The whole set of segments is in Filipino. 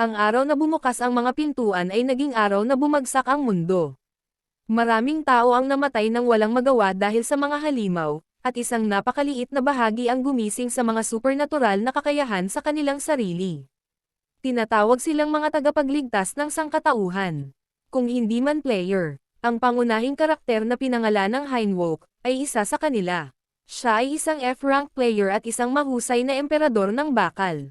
Ang araw na bumukas ang mga pintuan ay naging araw na bumagsak ang mundo. Maraming tao ang namatay nang walang magawa dahil sa mga halimaw, at isang napakaliit na bahagi ang gumising sa mga supernatural na kakayahan sa kanilang sarili. Tinatawag silang mga tagapagligtas ng sangkatauhan. Kung hindi man player, ang pangunahing karakter na pinangalan ng Heinwook ay isa sa kanila. Siya ay isang F-rank player at isang mahusay na emperador ng bakal.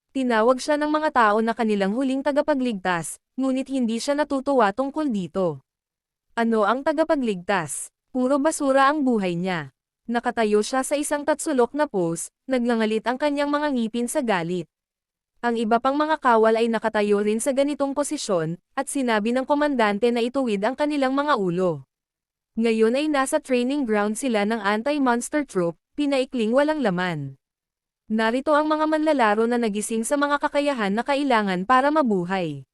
Tinawag siya ng mga tao na kanilang huling tagapagligtas, ngunit hindi siya natutuwa tungkol dito. Ano ang tagapagligtas? Puro basura ang buhay niya. Nakatayo siya sa isang tatsulok na pose, nagngangalit ang kanyang mga ngipin sa galit. Ang iba pang mga kawal ay nakatayo rin sa ganitong posisyon, at sinabi ng komandante na ituwid ang kanilang mga ulo. Ngayon ay nasa training ground sila ng anti-monster troop, pinaikling walang laman. Narito ang mga manlalaro na nagising sa mga kakayahan na kailangan para mabuhay.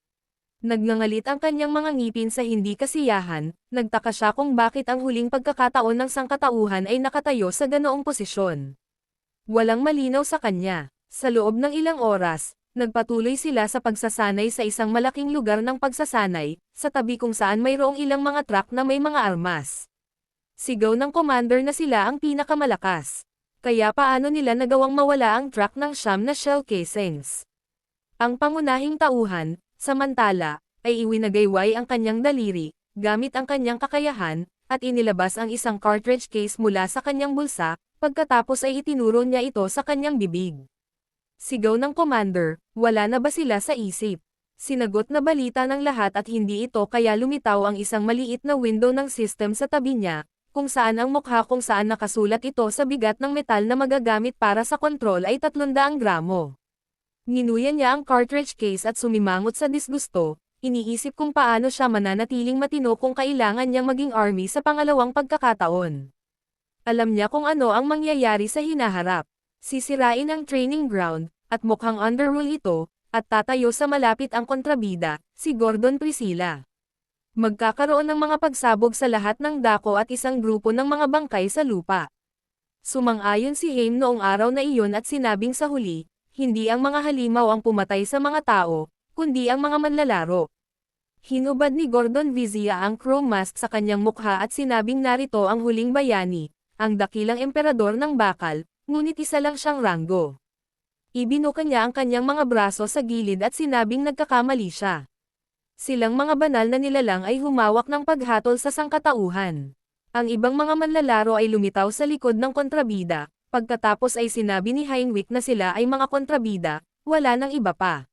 Nagngangalit ang kanyang mga ngipin sa hindi kasiyahan, nagtaka siya kung bakit ang huling pagkakataon ng sangkatauhan ay nakatayo sa ganoong posisyon. Walang malinaw sa kanya. Sa loob ng ilang oras, nagpatuloy sila sa pagsasanay sa isang malaking lugar ng pagsasanay, sa tabi kung saan mayroong ilang mga truck na may mga armas. Sigaw ng commander na sila ang pinakamalakas. Kaya paano nila nagawang mawala ang truck ng siyam na shell casings? Ang pangunahing tauhan, samantala, ay iwinagayway ang kanyang daliri, gamit ang kanyang kakayahan, at inilabas ang isang cartridge case mula sa kanyang bulsa, pagkatapos ay itinuro niya ito sa kanyang bibig. Sigaw ng commander, wala na ba sila sa isip? Sinagot na balita ng lahat at hindi ito kaya lumitaw ang isang maliit na window ng system sa tabi niya, kung saan ang mukha kung saan nakasulat ito sa bigat ng metal na magagamit para sa kontrol ay 300 gramo. Ninuyan niya ang cartridge case at sumimangot sa disgusto, iniisip kung paano siya mananatiling matino kung kailangan niyang maging army sa pangalawang pagkakataon. Alam niya kung ano ang mangyayari sa hinaharap. Sisirain ang training ground, at mukhang underrule ito, at tatayo sa malapit ang kontrabida, si Gordon Priscilla. Magkakaroon ng mga pagsabog sa lahat ng dako at isang grupo ng mga bangkay sa lupa. Sumang-ayon si Haim noong araw na iyon at sinabing sa huli, hindi ang mga halimaw ang pumatay sa mga tao, kundi ang mga manlalaro. Hinubad ni Gordon Vizia ang chrome mask sa kanyang mukha at sinabing narito ang huling bayani, ang dakilang emperador ng bakal, ngunit isa lang siyang ranggo. Ibinuka niya ang kanyang mga braso sa gilid at sinabing nagkakamali siya. Silang mga banal na nilalang ay humawak ng paghatol sa sangkatauhan. Ang ibang mga manlalaro ay lumitaw sa likod ng kontrabida, pagkatapos ay sinabi ni Heinwick na sila ay mga kontrabida, wala nang iba pa.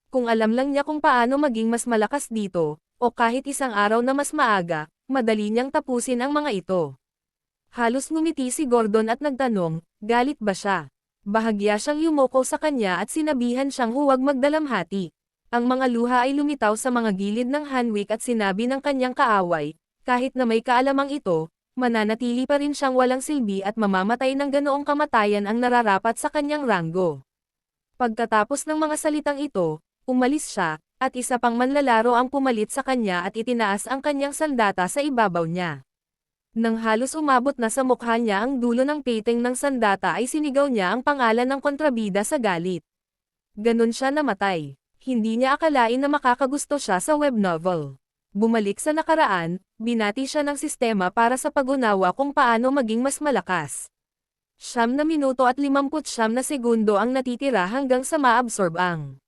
Kung alam lang niya kung paano maging mas malakas dito, o kahit isang araw na mas maaga, madali niyang tapusin ang mga ito. Halos ngumiti si Gordon at nagtanong, galit ba siya? Bahagya siyang yumoko sa kanya at sinabihan siyang huwag magdalamhati. Ang mga luha ay lumitaw sa mga gilid ng Heinwick at sinabi ng kanyang kaaway, kahit na may kaalamang ito, mananatili pa rin siyang walang silbi at mamamatay ng ganoong kamatayan ang nararapat sa kanyang ranggo. Pagkatapos ng mga salitang ito, umalis siya, at isa pang manlalaro ang pumalit sa kanya at itinaas ang kanyang sandata sa ibabaw niya. Nang halos umabot na sa mukha niya ang dulo ng peteng ng sandata ay sinigaw niya ang pangalan ng kontrabida sa galit. Ganon siya namatay. Hindi niya akalain na makakagusto siya sa web novel. Bumalik sa nakaraan, binati siya ng sistema para sa pag-unawa kung paano maging mas malakas. 9 minuto at 59 na segundo ang natitira hanggang sa maabsorb ang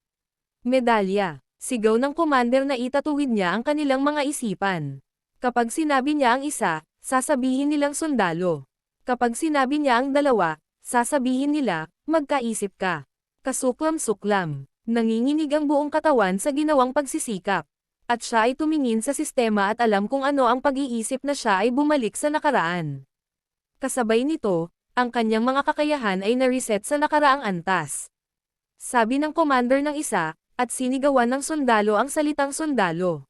medalya. Sigaw ng commander na itatuwid niya ang kanilang mga isipan. Kapag sinabi niya ang isa, sasabihin nilang sundalo. Kapag sinabi niya ang dalawa, sasabihin nila, magkaisip ka. Kasuklam-suklam. Nanginginig ang buong katawan sa ginawang pagsisikap. At siya ay tumingin sa sistema at alam kung ano ang pag-iisip na siya ay bumalik sa nakaraan. Kasabay nito, ang kanyang mga kakayahan ay na-reset sa nakaraang antas. Sabi ng commander ng isa, at sinigawan ng sundalo ang salitang sundalo.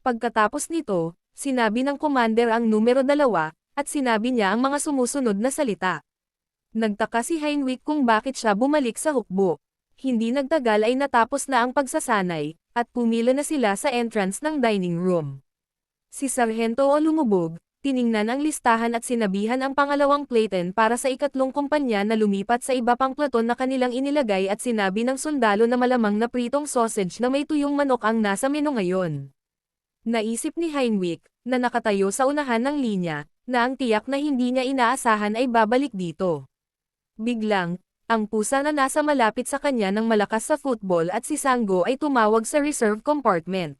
Pagkatapos nito, sinabi ng commander ang numero 2, at sinabi niya ang mga sumusunod na salita. Nagtaka si Heinwick kung bakit siya bumalik sa hukbo. Hindi nagtagal ay natapos na ang pagsasanay, at pumila na sila sa entrance ng dining room. Si Sargento O lumubog, tiningnan ang listahan at sinabihan ang pangalawang platen para sa ikatlong kumpanya na lumipat sa iba pang platon na kanilang inilagay at sinabi ng sundalo na malamang na pritong sausage na may tuyong manok ang nasa menu ngayon. Naisip ni Heinrich, na nakatayo sa unahan ng linya, na ang tiyak na hindi niya inaasahan ay babalik dito. Biglang, ang pusa na nasa malapit sa kanya ng malakas sa football at si Sango ay tumawag sa reserve compartment.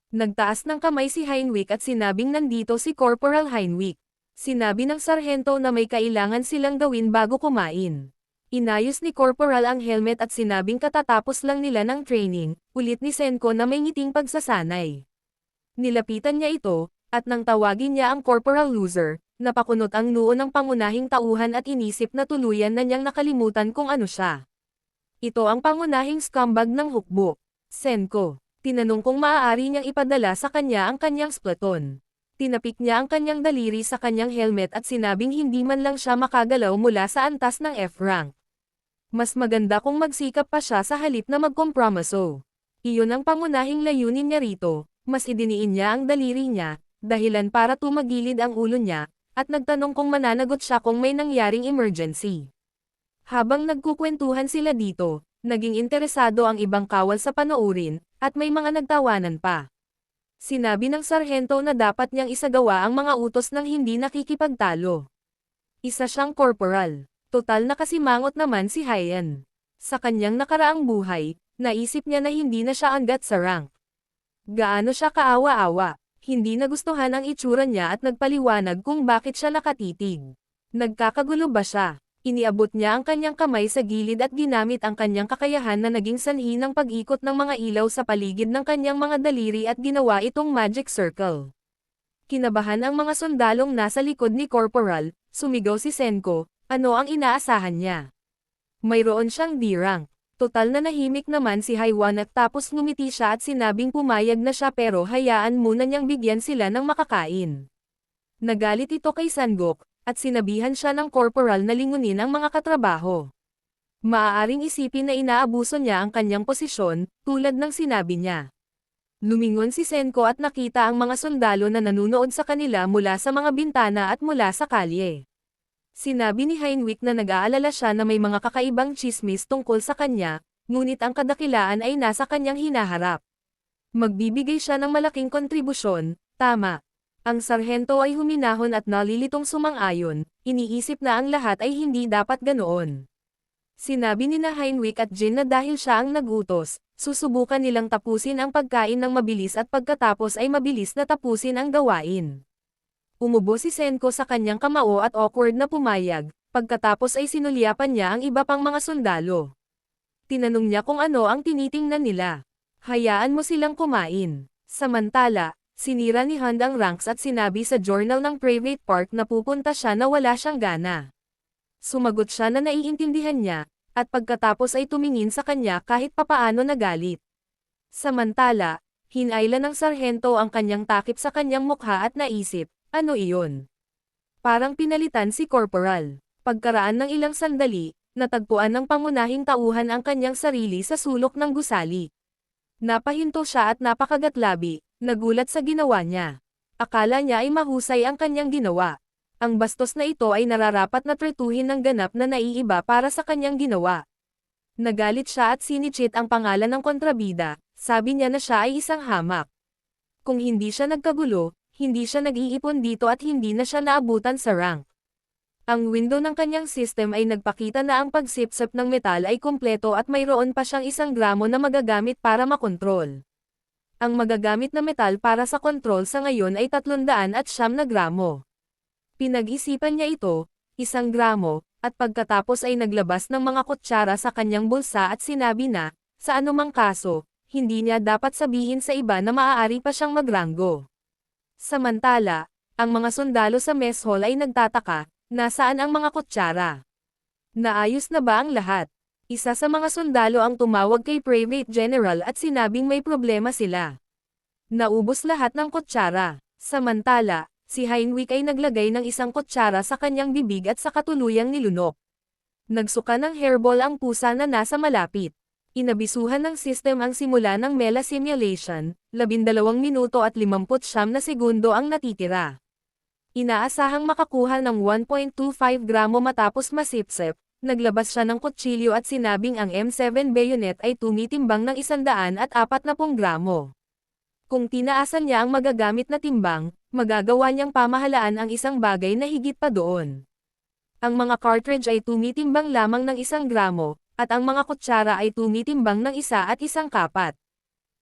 Nagtaas ng kamay si Heinrich at sinabing nandito si Corporal Heinrich. Sinabi ng sarhento na may kailangan silang gawin bago kumain. Inayos ni Corporal ang helmet at sinabing katatapos lang nila ng training, ulit ni Senko na may ngiting pagsasanay. Nilapitan niya ito, at nang tawagin niya ang Corporal Loser, napakunot ang noo ng pangunahing tauhan at inisip na tuluyan na niyang nakalimutan kung ano siya. Ito ang pangunahing scumbag ng hukbo. Senko. Tinanong kung maaari niyang ipadala sa kanya ang kanyang splaton. Tinapik niya ang kanyang daliri sa kanyang helmet at sinabing hindi man lang siya makagalaw mula sa antas ng F-rank. Mas maganda kung magsikap pa siya sa halip na magkompromiso. Iyon ang pangunahing layunin niya rito, mas idiniin niya ang daliri niya, dahilan para tumagilid ang ulo niya, at nagtanong kung mananagot siya kung may nangyaring emergency. Habang nagkukwentuhan sila dito, naging interesado ang ibang kawal sa panoorin, at may mga nagtawanan pa. Sinabi ng sarhento na dapat niyang isagawa ang mga utos ng hindi nakikipagtalo. Isa siyang korporal. Total na kasimangot naman si Hyan. Sa kanyang nakaraang buhay, naisip niya na hindi na siya anggat sa rank. Gaano siya kaawa-awa. Hindi nagustuhan ang itsura niya at nagpaliwanag kung bakit siya nakatitig. Nagkakagulo ba siya? Iniabot niya ang kanyang kamay sa gilid at ginamit ang kanyang kakayahan na naging sanhi ng pag-ikot ng mga ilaw sa paligid ng kanyang mga daliri at ginawa itong magic circle. Kinabahan ang mga sundalong nasa likod ni Corporal, sumigaw si Senko, ano ang inaasahan niya? Mayroon siyang D-rank. Total na nahimik naman si Haiwan at tapos ngumiti siya at sinabing pumayag na siya pero hayaan muna niyang bigyan sila ng makakain. Nagalit ito kay Sangok, at sinabihan siya ng corporal na lingunin ang mga katrabaho. Maaaring isipin na inaabuso niya ang kanyang posisyon, tulad ng sinabi niya. Lumingon si Senko at nakita ang mga sundalo na nanunood sa kanila mula sa mga bintana at mula sa kalye. Sinabi ni Heinrich na nag-aalala siya na may mga kakaibang chismis tungkol sa kanya, ngunit ang kadakilaan ay nasa kanyang hinaharap. Magbibigay siya ng malaking kontribusyon, tama. Ang sarhento ay huminahon at nalilitong sumang-ayon, iniisip na ang lahat ay hindi dapat ganoon. Sinabi ni Heinrich at Jin na dahil siya ang nagutos, susubukan nilang tapusin ang pagkain ng mabilis at pagkatapos ay mabilis na tapusin ang gawain. Umubo si Senko sa kanyang kamao at awkward na pumayag, pagkatapos ay sinulyapan niya ang iba pang mga sundalo. Tinanong niya kung ano ang tinitingnan nila. Hayaan mo silang kumain. Samantala, sinira ni Hand ang ranks at sinabi sa journal ng private park na pupunta siya na wala siyang gana. Sumagot siya na naiintindihan niya, at pagkatapos ay tumingin sa kanya kahit papaano nagalit. Samantala, hinayla ng sarhento ang kanyang takip sa kanyang mukha at naisip, ano iyon? Parang pinalitan si Corporal. Pagkaraan ng ilang sandali, natagpuan ng pangunahing tauhan ang kanyang sarili sa sulok ng gusali. Napahinto siya at napakagatlabi. Nagulat sa ginawa niya. Akala niya ay mahusay ang kanyang ginawa. Ang bastos na ito ay nararapat na tretuhin ng ganap na naiiba para sa kanyang ginawa. Nagalit siya at sinichit ang pangalan ng kontrabida, sabi niya na siya ay isang hamak. Kung hindi siya nagkagulo, hindi siya nag-iipon dito at hindi na siya naabutan sa rank. Ang window ng kanyang system ay nagpakita na ang pagsipsip ng metal ay kumpleto at mayroon pa siyang 1 gramo na magagamit para makontrol. Ang magagamit na metal para sa kontrol sa ngayon ay 309 na gramo. Pinag-isipan niya ito, 1 gramo, at pagkatapos ay naglabas ng mga kutsara sa kanyang bulsa at sinabi na, sa anumang kaso, hindi niya dapat sabihin sa iba na maaari pa siyang magranggo. Samantala, ang mga sundalo sa mess hall ay nagtataka, nasaan ang mga kutsara? Naayos na ba ang lahat? Isa sa mga sundalo ang tumawag kay Private General at sinabing may problema sila. Naubos lahat ng kutsara. Samantala, si Heinrich ay naglagay ng 1 kutsara sa kanyang bibig at sa katuluyang nilunok. Nagsuka ng hairball ang pusa na nasa malapit. Inabisuhan ng system ang simula ng Mela simulation, 12 minuto at 59 na segundo ang natitira. Inaasahang makakuha ng 1.25 gramo matapos masipsip, naglabas siya ng kutsilyo at sinabing ang M7 bayonet ay tumitimbang ng 140 gramo. Kung tinaasan niya ang magagamit na timbang, magagawa niyang pamahalaan ang isang bagay na higit pa doon. Ang mga cartridge ay tumitimbang lamang ng 1 gramo, at ang mga kutsara ay tumitimbang ng 1 at 1 kapat.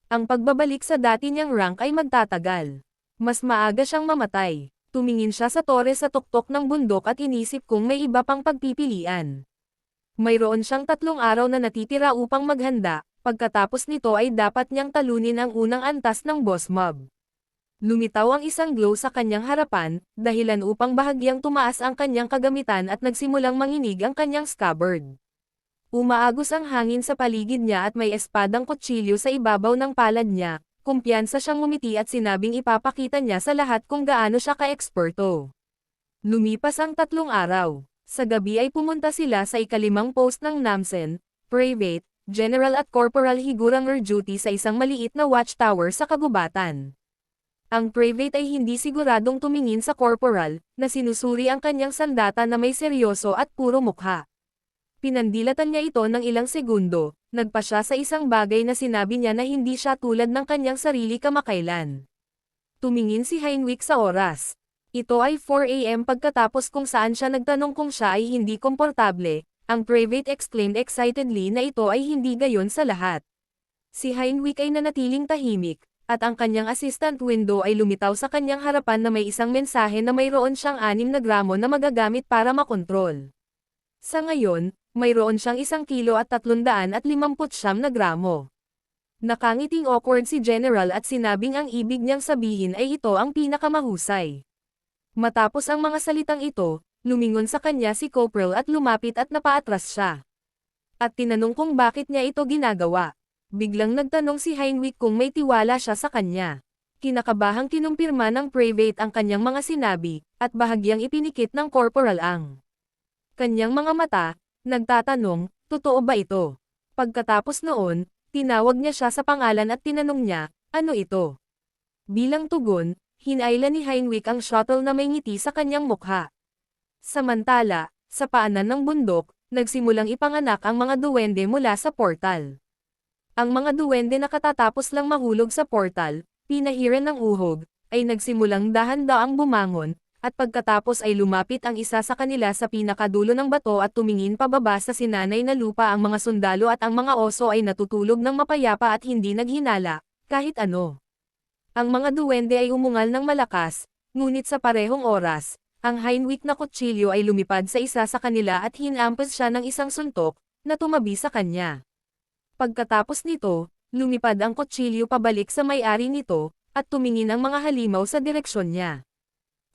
Ang pagbabalik sa dati niyang rank ay magtatagal. Mas maaga siyang mamatay. Tumingin siya sa tore sa tuktok ng bundok at inisip kung may iba pang pagpipilian. Mayroon siyang 3 araw na natitira upang maghanda, pagkatapos nito ay dapat niyang talunin ang unang antas ng boss mob. Lumitaw ang isang glow sa kanyang harapan, dahilan upang bahagyang tumaas ang kanyang kagamitan at nagsimulang manginig ang kanyang scabbard. Umaagos ang hangin sa paligid niya at may espadang kutsilyo sa ibabaw ng palad niya, kumpiyansa siyang ngumiti at sinabing ipapakita niya sa lahat kung gaano siya ka-eksperto. Lumipas ang 3 araw. Sa gabi ay pumunta sila sa ika-5 post ng Namsen, Private, General at Corporal Higuranger duty sa isang maliit na watchtower sa kagubatan. Ang private ay hindi siguradong tumingin sa corporal, na sinusuri ang kanyang sandata na may seryoso at puro mukha. Pinandilatan niya ito ng ilang segundo, nagpa siya sa isang bagay na sinabi niya na hindi siya tulad ng kanyang sarili kamakailan. Tumingin si Heinwick sa oras. Ito ay 4 AM pagkatapos kung saan siya nagtanong kung siya ay hindi komportable, ang private exclaimed excitedly na ito ay hindi gayon sa lahat. Si Heinwick ay nanatiling tahimik, at ang kanyang assistant window ay lumitaw sa kanyang harapan na may isang mensahe na mayroon siyang 6 na gramo na magagamit para makontrol. Sa ngayon, mayroon siyang 1 kilo at 359 na gramo. Nakangiting awkward si General at sinabing ang ibig niyang sabihin ay ito ang pinakamahusay. Matapos ang mga salitang ito, lumingon sa kanya si Corporal at lumapit at napaatras siya. At tinanong kung bakit niya ito ginagawa. Biglang nagtanong si Heinwick kung may tiwala siya sa kanya. Kinakabahang kinumpirma ng private ang kanyang mga sinabi, at bahagyang ipinikit ng corporal ang kanyang mga mata, nagtatanong, totoo ba ito? Pagkatapos noon, tinawag niya siya sa pangalan at tinanong niya, ano ito? Bilang tugon, hinayla ni Heinwick ang shuttle na may ngiti sa kanyang mukha. Samantala, sa paanan ng bundok, nagsimulang ipanganak ang mga duwende mula sa portal. Ang mga duwende na katatapos lang mahulog sa portal, pinahiran ng uhog, ay nagsimulang dahan-daang bumangon, at pagkatapos ay lumapit ang isa sa kanila sa pinakadulo ng bato at tumingin pababa sa sinanay na lupa. Ang mga sundalo at ang mga oso ay natutulog ng mapayapa at hindi naghinala, kahit ano. Ang mga duwende ay umungal ng malakas, ngunit sa parehong oras, ang Heinwick na kutsilyo ay lumipad sa isa sa kanila at hinampas siya ng isang suntok, na tumabi sa kanya. Pagkatapos nito, lumipad ang kutsilyo pabalik sa may-ari nito, at tumingin ang mga halimaw sa direksyon niya.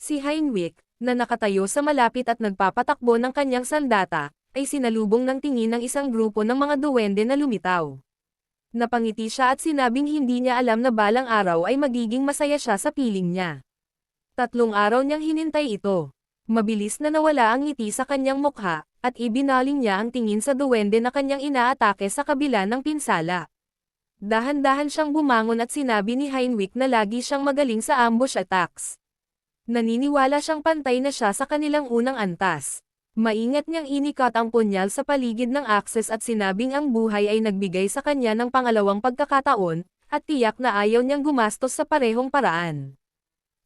Si Heinwick, na nakatayo sa malapit at nagpapatakbo ng kanyang sandata, ay sinalubong ng tingin ng isang grupo ng mga duwende na lumitaw. Napangiti siya at sinabing hindi niya alam na balang araw ay magiging masaya siya sa piling niya. 3 araw niyang hinintay ito. Mabilis na nawala ang ngiti sa kanyang mukha, at ibinaling niya ang tingin sa duwende na kanyang inaatake sa kabila ng pinsala. Dahan-dahan siyang bumangon at sinabi ni Heinwick na lagi siyang magaling sa ambush attacks. Naniniwala siyang pantay na siya sa kanilang unang antas. Maingat niyang inikat ang punyal sa paligid ng akses at sinabing ang buhay ay nagbigay sa kanya ng pangalawang pagkakataon, at tiyak na ayaw niyang gumastos sa parehong paraan.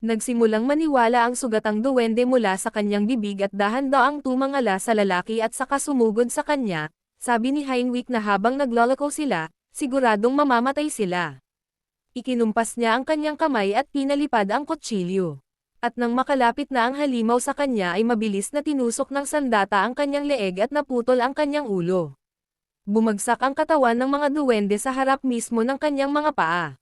Nagsimulang maniwala ang sugatang duwende mula sa kanyang bibig at dahan-daang tumangala sa lalaki at saka sumugod sa kanya, sabi ni Heinwick na habang naglalako sila, siguradong mamamatay sila. Ikinumpas niya ang kanyang kamay at pinalipad ang kutsilyo. At nang makalapit na ang halimaw sa kanya ay mabilis na tinusok ng sandata ang kanyang leeg at naputol ang kanyang ulo. Bumagsak ang katawan ng mga duwende sa harap mismo ng kanyang mga paa.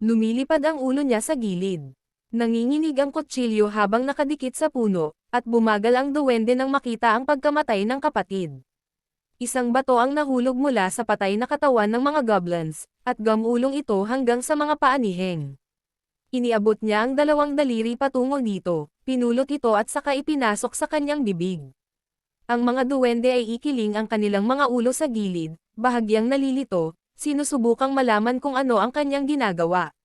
Lumilipad ang ulo niya sa gilid. Nanginginig ang kutsilyo habang nakadikit sa puno, at bumagal ang duwende nang makita ang pagkamatay ng kapatid. Isang bato ang nahulog mula sa patay na katawan ng mga goblins, at gamulong ito hanggang sa mga paa ni Heng. Iniabot niya ang 2 daliri patungo dito, pinulot ito at saka ipinasok sa kanyang bibig. Ang mga duwende ay ikiling ang kanilang mga ulo sa gilid, bahagyang nalilito, sinusubukang malaman kung ano ang kanyang ginagawa.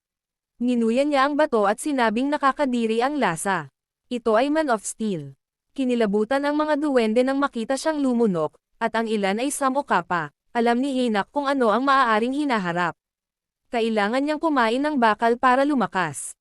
Ninuyan niya ang bato at sinabing nakakadiri ang lasa. Ito ay Man of Steel. Kinilabutan ang mga duwende nang makita siyang lumunok, at ang ilan ay Sam o Kappa. Alam ni Hinak kung ano ang maaaring hinaharap. Kailangan niyang kumain ng bakal para lumakas.